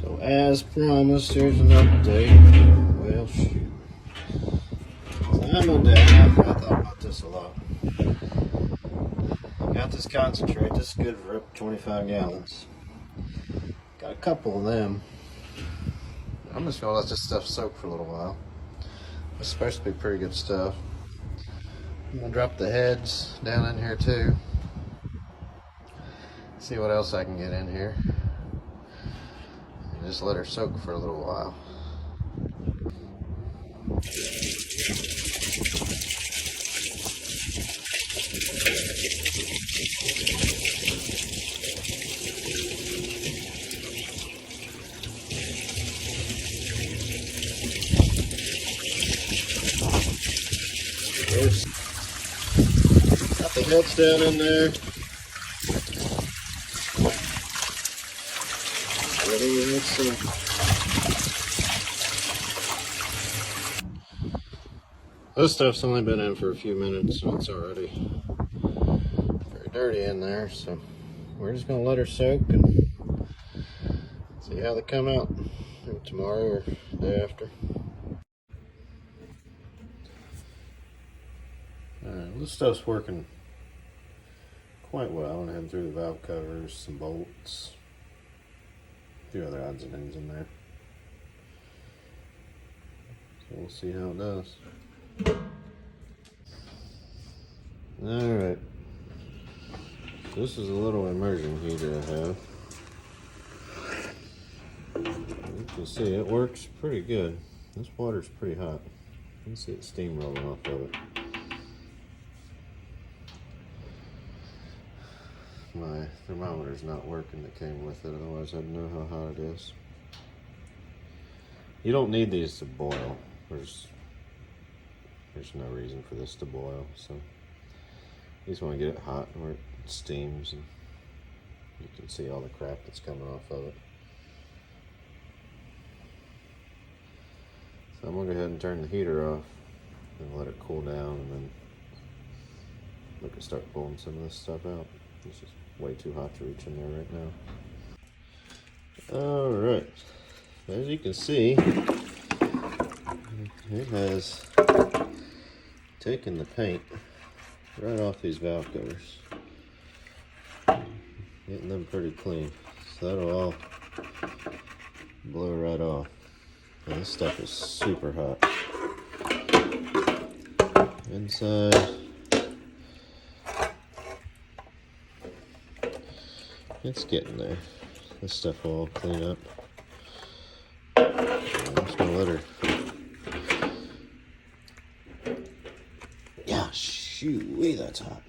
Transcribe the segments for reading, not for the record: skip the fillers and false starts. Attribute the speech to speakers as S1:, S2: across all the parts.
S1: So as promised, here's an update. Well, shoot. I'm on day. I thought about this a lot. Got this concentrate. This is good for up to 25 gallons. Got a couple of them. I'm just gonna let this stuff soak for a little while. It's supposed to be pretty good stuff. I'm gonna drop the heads down in here too. See what else I can get in here. And just let her soak for a little while. Got the heads down in there. Ready, let's see. This stuff's only been in for a few minutes, so it's already very dirty in there. So we're just gonna let her soak and see how they come out tomorrow or the day after. Alright, this stuff's working quite well. I went through the valve covers, some bolts, a few other odds and ends in there. So we'll see how it does. Alright. This is a little immersion heater I have. You can see it works pretty good. This water's pretty hot. You can see it steam rolling off of it. My thermometer's not working that came with it, otherwise I'd know how hot it is. You don't need these to boil. There's no reason for this to boil, so you just want to get it hot where it steams and you can see all the crap that's coming off of it. So I'm going to go ahead and turn the heater off and let it cool down, and then we can start pulling some of this stuff out. It's just way too hot to reach in there right now. Alright, as you can see, it has taken the paint right off these valve covers. Getting them pretty clean. So that'll all blow right off. And this stuff is super hot. Inside, it's getting there. This stuff will all clean up. I'm just gonna let her. Yeah, shoot, that's hot.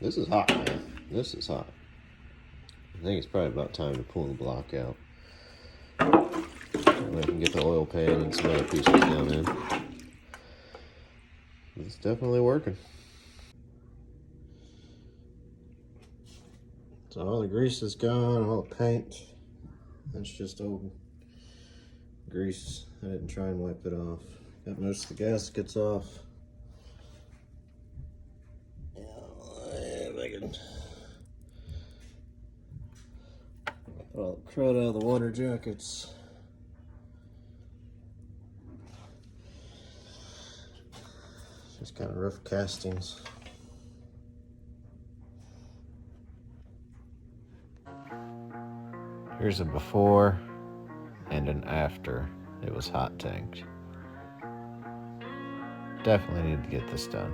S1: This is hot, man. This is hot. I think it's probably about time to pull the block out. I can get the oil pan and some other pieces down in. It's definitely working. So all the grease is gone, all the paint. That's just old grease. I didn't try and wipe it off. Got most of the gaskets off. Yeah, if I can put all the crud out of the water jackets. Just kind of rough castings. Here's a before and an after it was hot tanked. Definitely need to get this done.